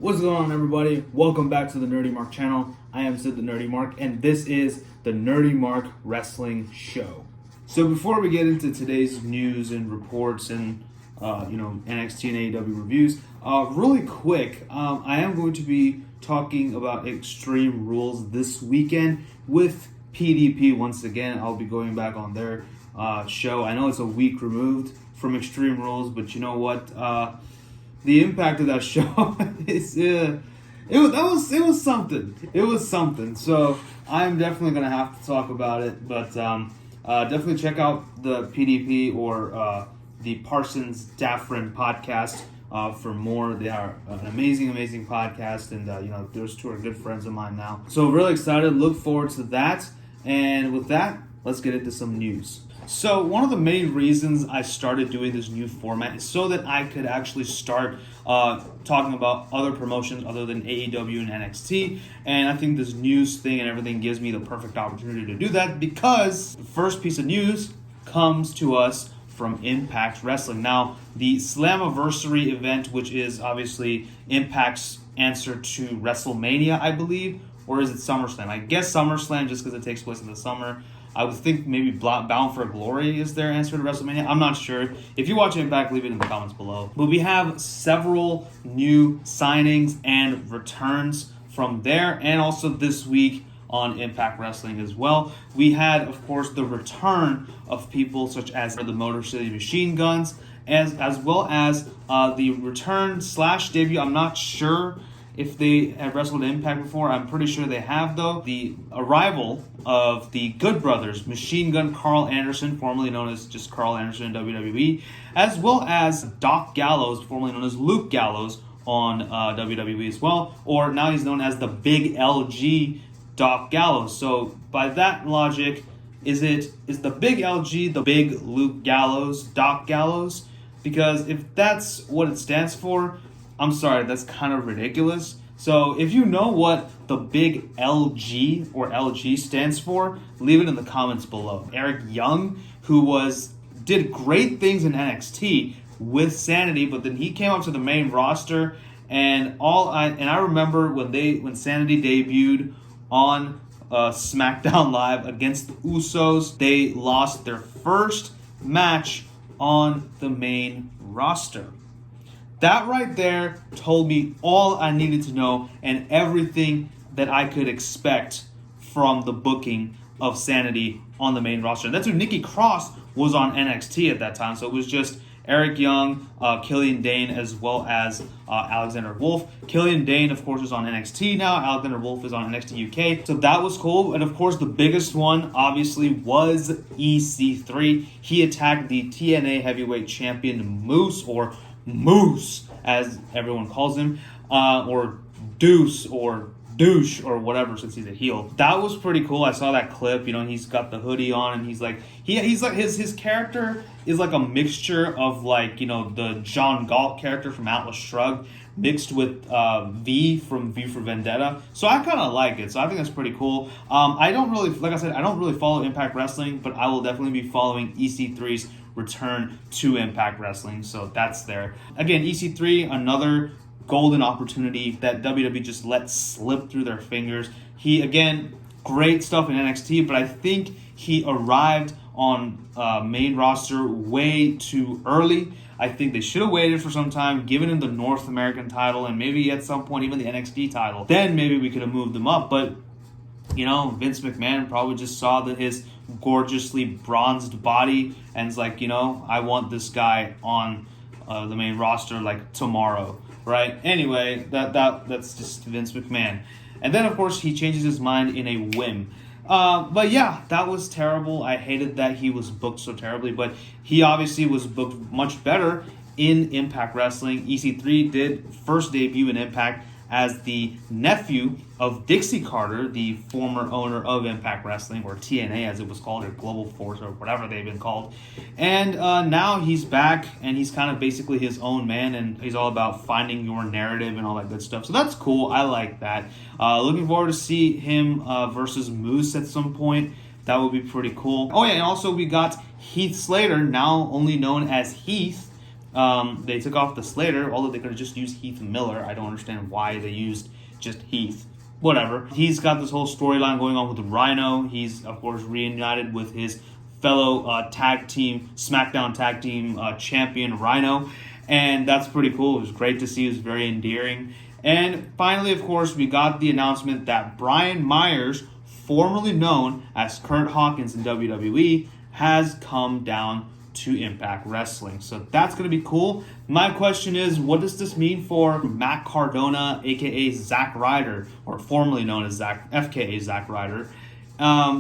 What's going on, everybody? Welcome back to the NerdyMark channel. I am Sid the NerdyMark, and this is the NerdyMark Wrestling Show. So before we get into today's news and reports and NXT and AEW reviews, really quick, I am going to be talking about Extreme Rules this weekend with PDP once again. I'll be going back on their show. I know it's a week removed from Extreme Rules, but you know what? The impact of that show is it was something. It was something. So I'm definitely gonna have to talk about it. But definitely check out the PDP or the Parsons Daffrin podcast for more. They are an amazing podcast, and those two are good friends of mine now. So really excited. Look forward to that. And with that, let's get into some news. So one of the main reasons I started doing this new format is so that I could actually start talking about other promotions other than AEW and NXT. And I think this news thing and everything gives me the perfect opportunity to do that, because the first piece of news comes to us from Impact Wrestling. Now, the Slammiversary event, which is obviously Impact's answer to WrestleMania, I believe, or is it SummerSlam? I guess SummerSlam, just because it takes place in the summer. I would think maybe Bound for Glory is their answer to WrestleMania. I'm not sure. If you watch Impact, leave it in the comments below. But we have several new signings and returns from there, and also this week on Impact Wrestling as well. We had, of course, the return of people such as the Motor City Machine Guns, as well as the return / debut. I'm not sure if they have wrestled Impact before. I'm pretty sure they have, though. The arrival of the Good Brothers, Machine Gun Carl Anderson, formerly known as just Carl Anderson in WWE, as well as Doc Gallows, formerly known as Luke Gallows on WWE as well, or now he's known as the Big LG Doc Gallows. So by that logic, is the Big LG the Big Luke Gallows, Doc Gallows? Because if that's what it stands for, I'm sorry, that's kind of ridiculous. So if you know what the Big LG or LG stands for, leave it in the comments below. Eric Young, who did great things in NXT with Sanity, but then he came up to the main roster, and I remember when Sanity debuted on SmackDown Live against the Usos, they lost their first match on the main roster. That right there told me all I needed to know and everything that I could expect from the booking of Sanity on the main roster. And that's when Nikki Cross was on NXT at that time. So it was just Eric Young, Killian Dane, as well as Alexander Wolf. Killian Dane, of course, is on NXT now. Alexander Wolf is on NXT UK. So that was cool. And of course, the biggest one, obviously, was EC3. He attacked the TNA Heavyweight Champion Moose, or Moose, as everyone calls him, or Deuce, or Douche, or whatever, since he's a heel. That was pretty cool. I saw that clip. He's got the hoodie on, and he's like his character is like a mixture of the John Galt character from Atlas Shrugged mixed with V from V for Vendetta. So I kind of like it. So I think that's pretty cool. I don't really follow Impact Wrestling, but I will definitely be following EC3's return to Impact Wrestling. So that's there. Again, EC3, another golden opportunity that WWE just let slip through their fingers. He, again, great stuff in NXT, but I think he arrived on main roster way too early. I think they should have waited for some time, given him the North American title, and maybe at some point even the NXT title. Then maybe we could have moved him up, but Vince McMahon probably just saw his gorgeously bronzed body and is like, I want this guy on the main roster tomorrow, right? Anyway, that's just Vince McMahon. And then, of course, he changes his mind in a whim. But yeah, that was terrible. I hated that he was booked so terribly, but he obviously was booked much better in Impact Wrestling. EC3 did first debut in Impact as the nephew of Dixie Carter, the former owner of Impact Wrestling, or TNA as it was called, or Global Force, or whatever they've been called. And now he's back, and he's kind of basically his own man, and he's all about finding your narrative and all that good stuff. So that's cool. I like that. Looking forward to see him versus Moose at some point. That would be pretty cool. Oh yeah, and also we got Heath Slater, now only known as Heath, They took off the Slater, although they could have just used Heath Miller. I don't understand why they used just Heath. Whatever. He's got this whole storyline going on with Rhino. He's, of course, reunited with his fellow SmackDown tag team champion, Rhino. And that's pretty cool. It was great to see. It was very endearing. And finally, of course, we got the announcement that Brian Myers, formerly known as Kurt Hawkins in WWE, has come down to Impact Wrestling. So that's going to be cool. My question is, what does this mean for Matt Cardona, aka Zack Ryder, or formerly known as FKA Zack Ryder?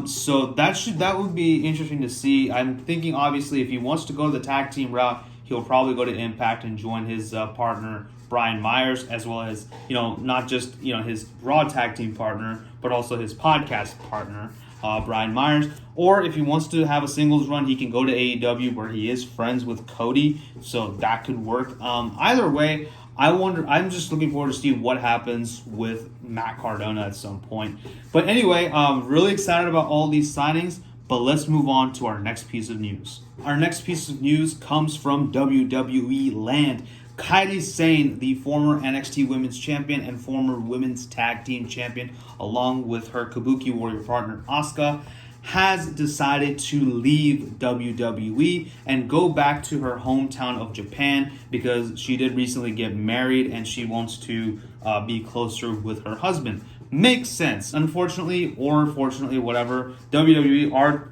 So that would be interesting to see. I'm thinking, obviously, if he wants to go the tag team route, he'll probably go to Impact and join his partner Brian Myers, as well as, not just his Raw tag team partner, but also his podcast partner, Brian Myers. Or if he wants to have a singles run, he can go to AEW, where he is friends with Cody, so that could work. Either way, I'm just looking forward to see what happens with Matt Cardona at some point. But anyway, really excited about all these signings. But let's move on to our next piece of news. Our next piece of news comes from WWE Land. Kairi Sane, the former NXT Women's Champion and former Women's Tag Team Champion, along with her Kabuki Warrior partner Asuka, has decided to leave WWE and go back to her hometown of Japan, because she did recently get married and she wants to be closer with her husband. Makes sense. Unfortunately, or fortunately, whatever, WWE are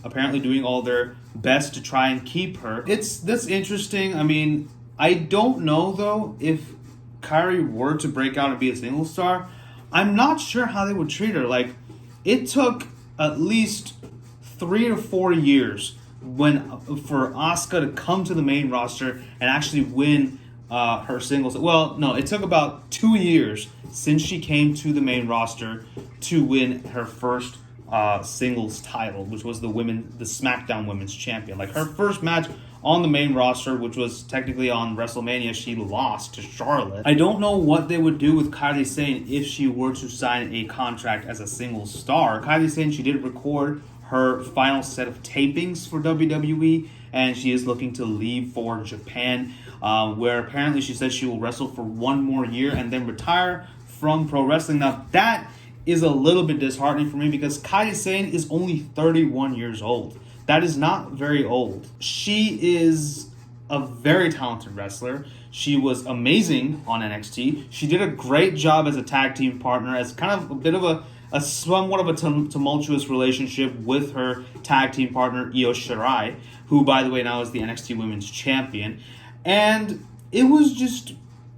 apparently doing all their best to try and keep her. That's interesting. I mean, I don't know though if Kairi were to break out and be a single star. I'm not sure how they would treat her. Like, it took at least 3 to 4 years for Asuka to come to the main roster and actually win her singles. Well, no, it took about 2 years since she came to the main roster to win her first singles title, which was the SmackDown Women's Champion. Like, her first match on the main roster, which was technically on WrestleMania, she lost to Charlotte. I don't know what they would do with Kairi Sane if she were to sign a contract as a single star. Kairi Sane, she did record her final set of tapings for WWE, and she is looking to leave for Japan, where apparently she says she will wrestle for 1 more year and then retire from pro wrestling. Now, that is a little bit disheartening for me, because Kairi Sane is only 31 years old. That is not very old. She is a very talented wrestler. She was amazing on NXT. She did a great job as a tag team partner, as kind of a bit of a somewhat of a tumultuous relationship with her tag team partner, Io Shirai, who, by the way, now is the NXT Women's Champion. And it was just,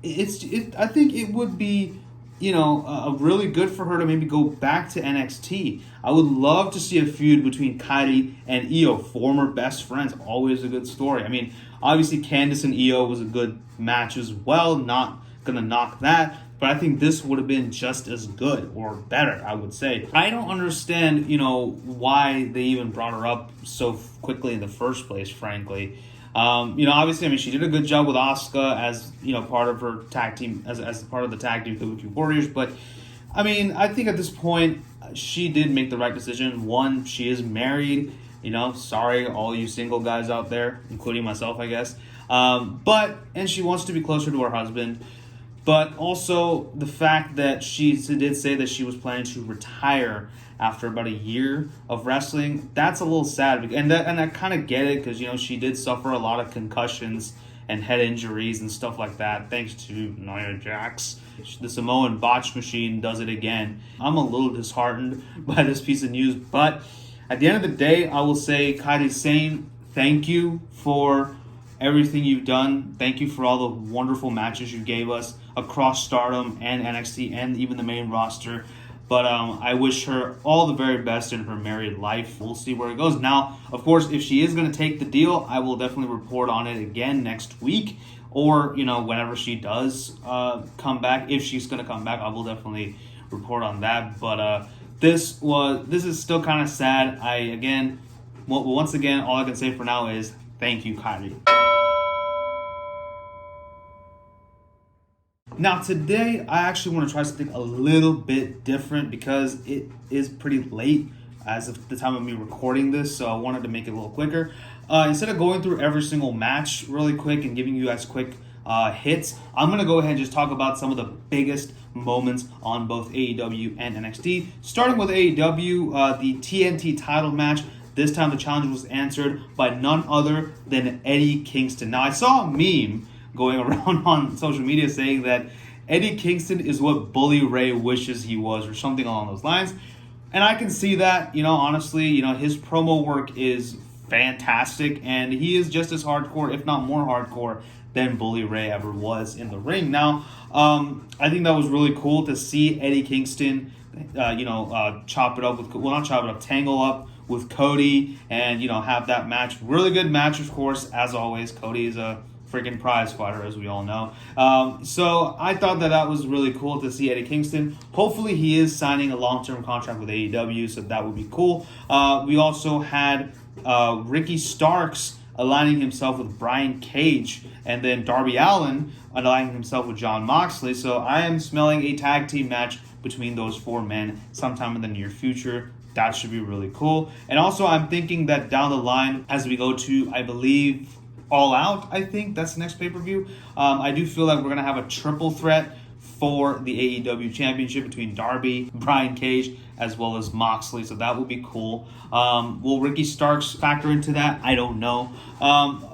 I think it would be, really good for her to maybe go back to NXT. I would love to see a feud between Kairi and Io, former best friends. Always a good story. I mean, obviously Candice and Io was a good match as well. Not gonna knock that, but I think this would have been just as good, or better, I would say. I don't understand, why they even brought her up so quickly in the first place, frankly. Obviously, I mean, she did a good job with Asuka as, part of her tag team, as part of the tag team Kabuki Warriors. But, I mean, I think at this point, she did make the right decision. One, she is married. Sorry, all you single guys out there, including myself, I guess. And she wants to be closer to her husband. But also the fact that she did say that she was planning to retire after about a year of wrestling, that's a little sad. And I kind of get it, because, she did suffer a lot of concussions and head injuries and stuff like that, thanks to Nia Jax. The Samoan botch machine does it again. I'm a little disheartened by this piece of news, but at the end of the day, I will say, Kairi Sane, thank you for everything you've done. Thank you for all the wonderful matches you gave us across Stardom and NXT and even the main roster. But I wish her all the very best in her married life. We'll see where it goes. Now, of course, if she is going to take the deal, I will definitely report on it again next week. Or, whenever she does come back. If she's going to come back, I will definitely report on that. But this is still kind of sad. Once again, all I can say for now is thank you, Kairi. Now today, I actually want to try something a little bit different, because it is pretty late as of the time of me recording this, so I wanted to make it a little quicker. instead of going through every single match really quick and giving you guys quick hits, I'm going to go ahead and just talk about some of the biggest moments on both AEW and NXT. Starting with AEW, the TNT title match. This time the challenge was answered by none other than Eddie Kingston. Now, I saw a meme going around on social media saying that Eddie Kingston is what Bully Ray wishes he was, or something along those lines. And I can see that, honestly, his promo work is fantastic, and he is just as hardcore, if not more hardcore, than Bully Ray ever was in the ring. Now, I think that was really cool to see Eddie Kingston, tangle up with Cody, and, have that match. Really good match, of course, as always. Cody is a freaking prize fighter, as we all know. So I thought that was really cool to see Eddie Kingston. Hopefully he is signing a long-term contract with AEW, so that would be cool. We also had Ricky Starks aligning himself with Brian Cage, and then Darby Allin aligning himself with Jon Moxley. So I am smelling a tag team match between those four men sometime in the near future. That should be really cool. And also I'm thinking that down the line, as we go to, I believe, All Out, I think that's the next pay-per-view. I do feel like we're going to have a triple threat for the AEW Championship between Darby, Brian Cage, as well as Moxley. So that would be cool. Will Ricky Starks factor into that? I don't know.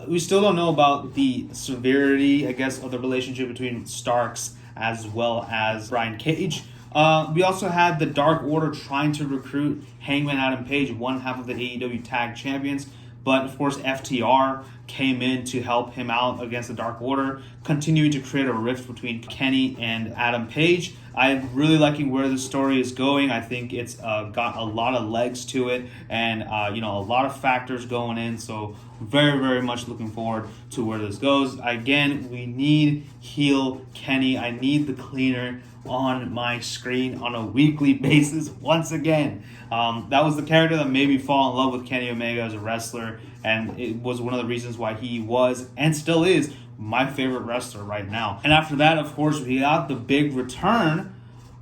We still don't know about the severity, I guess, of the relationship between Starks as well as Brian Cage. We also had the Dark Order trying to recruit Hangman Adam Page, one half of the AEW Tag Champions. But, of course, FTR came in to help him out against the Dark Order, continuing to create a rift between Kenny and Adam Page. I'm really liking where the story is going. I think it's got a lot of legs to it, and, a lot of factors going in. So very, very much looking forward to where this goes. Again, we need heel Kenny. I need the cleaner on my screen on a weekly basis once again. That was the character that made me fall in love with Kenny Omega as a wrestler, and it was one of the reasons why he was and still is my favorite wrestler right now. And after that, of course, we got the big return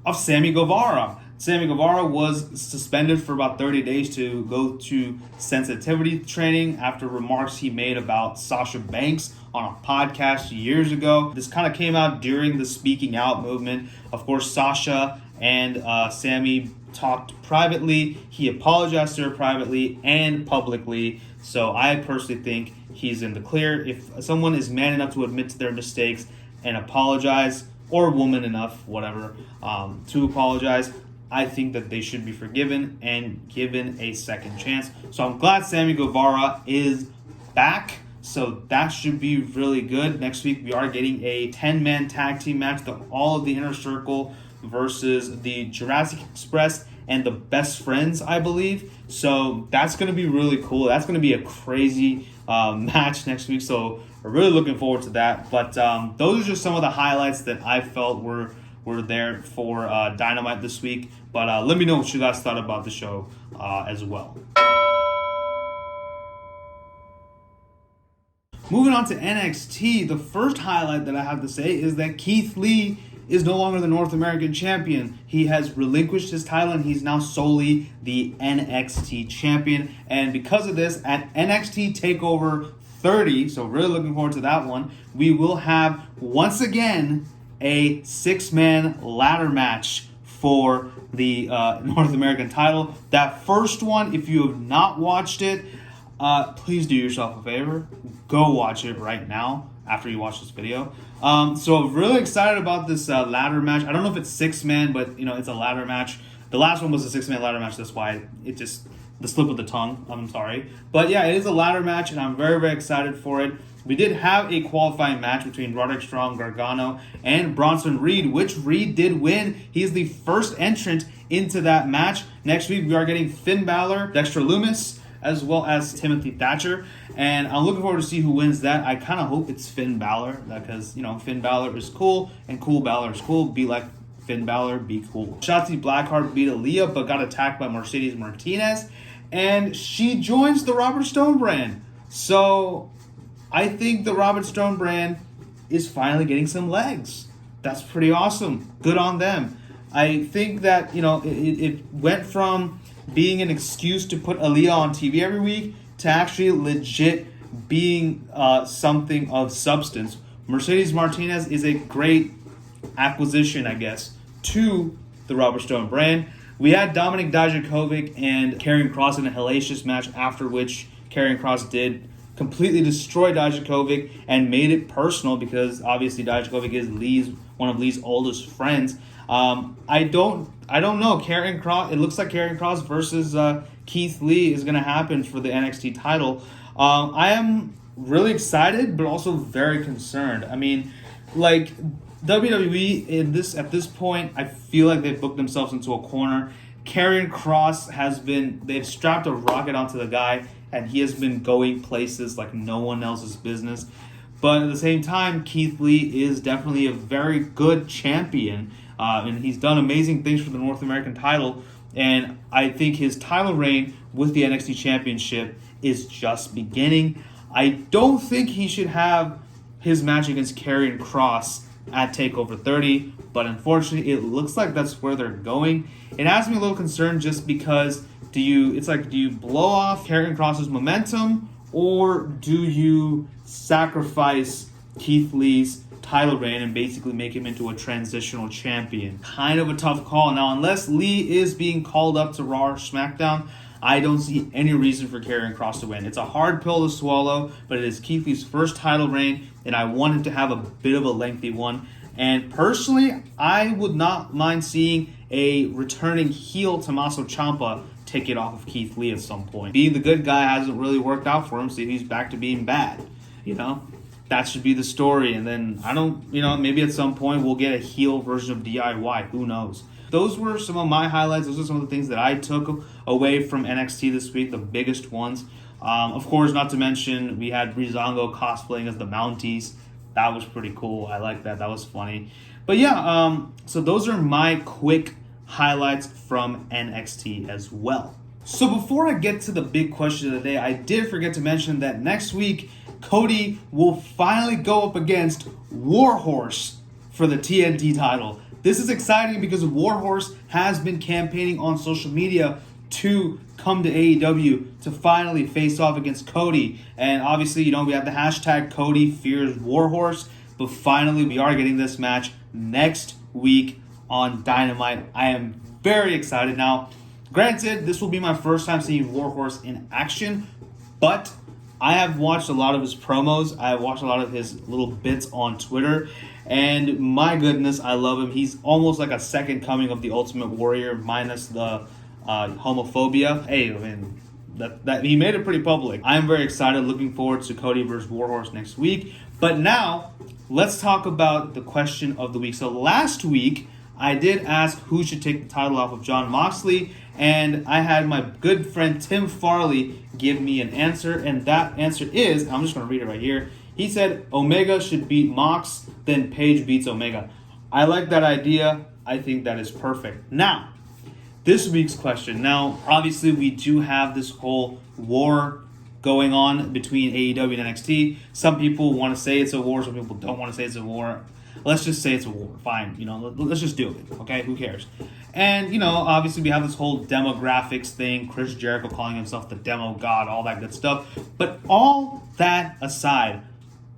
of Sammy Guevara. Sammy Guevara was suspended for about 30 days to go to sensitivity training after remarks he made about Sasha Banks on a podcast years ago. This kind of came out during the speaking out movement. Of course, Sasha and Sammy talked privately. He apologized to her privately and publicly. So I personally think he's in the clear. If someone is man enough to admit to their mistakes and apologize, or woman enough, whatever, to apologize, I think that they should be forgiven and given a second chance. So I'm glad Sammy Guevara is back. So that should be really good. Next week, we are getting a 10-man tag team match, all of the Inner Circle versus the Jurassic Express and the Best Friends, I believe. So that's going to be really cool. That's going to be a crazy match next week. So we're really looking forward to that. But those are just some of the highlights that I felt were there for Dynamite this week. But let me know what you guys thought about the show as well. Moving on to NXT, the first highlight that I have to say is that Keith Lee is no longer the North American champion. He has relinquished his title and he's now solely the NXT champion. And because of this, at NXT TakeOver 30, so really looking forward to that one, we will have once again a 6-man ladder match for the North American title. That first one, if you have not watched it, please do yourself a favor. Go watch it right now after you watch this video. So I'm really excited about this ladder match. I don't know if it's 6-man, but it's a ladder match. The last one was a 6-man ladder match. That's why it just, the slip of the tongue. I'm sorry. But yeah, it is a ladder match, and I'm very, very excited for it. We did have a qualifying match between Roderick Strong, Gargano, and Bronson Reed, which Reed did win. He's the first entrant into that match. Next week, we are getting Finn Balor, Dexter Lumis, as well as Timothy Thatcher. And I'm looking forward to see who wins that. I kind of hope it's Finn Balor, because, Finn Balor is cool, and Cool Balor is cool. Be like Finn Balor, be cool. Shotzi Blackheart beat Aaliyah, but got attacked by Mercedes Martinez. And she joins the Robert Stone brand. So I think the Robert Stone brand is finally getting some legs. That's pretty awesome. Good on them. I think that, it went from being an excuse to put Aaliyah on TV every week to actually legit being something of substance. Mercedes Martinez is a great acquisition, I guess, to the Robert Stone brand. We had Dominik Dijakovic and Karrion Kross in a hellacious match, after which Karrion Kross did completely destroy Dijakovic and made it personal, because obviously Dijakovic is one of Lee's oldest friends. I don't know. Karrion Kross. It looks like Karrion Kross versus Keith Lee is going to happen for the NXT title. I am really excited, but also very concerned. I mean, like, WWE at this point, I feel like they've booked themselves into a corner. Karrion Kross they've strapped a rocket onto the guy, and he has been going places like no one else's business. But at the same time, Keith Lee is definitely a very good champion, and he's done amazing things for the North American title. And I think his title reign with the NXT Championship is just beginning. I don't think he should have his match against Karrion Kross at TakeOver 30, but unfortunately, it looks like that's where they're going. It has me a little concerned, just because do you blow off Karrion Kross's momentum, or do you sacrifice Keith Lee's title reign and basically make him into a transitional champion? Kind of a tough call. Now, unless Lee is being called up to Raw or SmackDown, I don't see any reason for Karrion Kross to win. It's a hard pill to swallow, but it is Keith Lee's first title reign, and I want him to have a bit of a lengthy one. And personally, I would not mind seeing a returning heel Tommaso Ciampa take it off of Keith Lee at some point. Being the good guy hasn't really worked out for him, so he's back to being bad. That should be the story. And then, maybe at some point we'll get a heel version of DIY. Who knows? Those were some of my highlights. Those are some of the things that I took away from NXT this week, the biggest ones. Of course, not to mention, we had Breezango cosplaying as the Mounties. That was pretty cool. I like that. That was funny. But yeah, so those are my quick highlights from NXT as well. So before I get to the big question of the day, I did forget to mention that next week, Cody will finally go up against Warhorse for the TNT title. This is exciting because Warhorse has been campaigning on social media to come to AEW to finally face off against Cody. And obviously, we have the hashtag Cody Fears Warhorse. But finally, we are getting this match next week on Dynamite. I am very excited. Now, granted, this will be my first time seeing Warhorse in action, but I have watched a lot of his promos. I have watched a lot of his little bits on Twitter. And my goodness, I love him. He's almost like a second coming of the Ultimate Warrior, minus the homophobia. Hey, I mean, that he made it pretty public. I am very excited, looking forward to Cody versus Warhorse next week. But now, let's talk about the question of the week. So last week, I did ask who should take the title off of Jon Moxley, and I had my good friend Tim Farley give me an answer, and that answer is, I'm just going to read it right here. He said Omega should beat Mox, then Page beats Omega. I like that idea. I think that is perfect. Now, this week's question. Now, obviously, we do have this whole war going on between AEW and NXT. Some people want to say it's a war. Some people don't want to say it's a war. Let's just say it's a war. Fine. Let's just do it. Okay? Who cares? And, obviously we have this whole demographics thing. Chris Jericho calling himself the demo god, all that good stuff. But all that aside,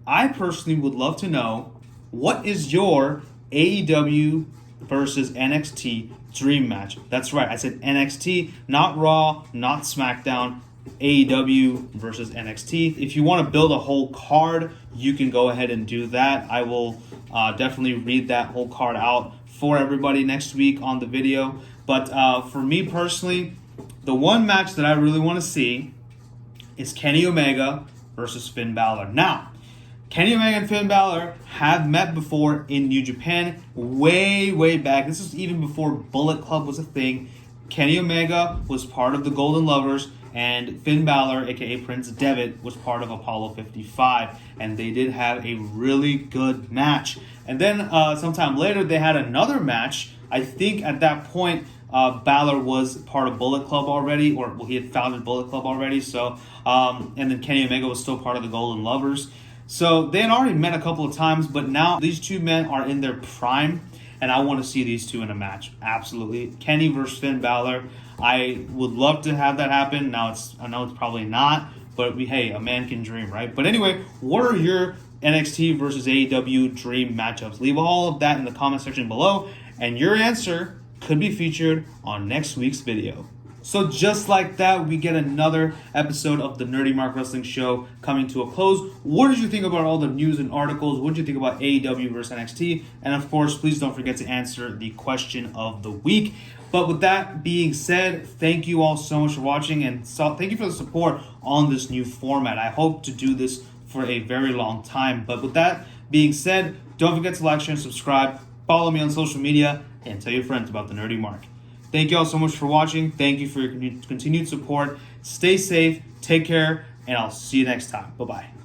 I personally would love to know, what is your AEW versus NXT dream match? That's right. I said NXT, not Raw, not SmackDown. AEW versus NXT. If you want to build a whole card, you can go ahead and do that. I will definitely read that whole card out for everybody next week on the video. But for me personally, the one match that I really want to see is Kenny Omega versus Finn Balor. Now, Kenny Omega and Finn Balor have met before in New Japan way, way back. This is even before Bullet Club was a thing. Kenny Omega was part of the Golden Lovers, and Finn Balor, aka Prince Devitt, was part of Apollo 55, and they did have a really good match. And then sometime later, they had another match. I think at that point, Balor was part of Bullet Club already, or he had founded Bullet Club already. So, and then Kenny Omega was still part of the Golden Lovers. So they had already met a couple of times, but now these two men are in their prime, and I want to see these two in a match. Absolutely. Kenny versus Finn Balor. I would love to have that happen. Now, I know it's probably not, but hey, a man can dream, right? But anyway, what are your NXT versus AEW dream matchups? Leave all of that in the comment section below, and your answer could be featured on next week's video. So just like that, we get another episode of the NerdyMark Wrestling Show coming to a close. What did you think about all the news and articles? What did you think about AEW versus NXT? And of course, please don't forget to answer the question of the week. But with that being said, thank you all so much for watching, and thank you for the support on this new format. I hope to do this for a very long time. But with that being said, don't forget to like, share, and subscribe. Follow me on social media, and tell your friends about the Nerdy Mark. Thank you all so much for watching. Thank you for your continued support. Stay safe, take care, and I'll see you next time. Bye-bye.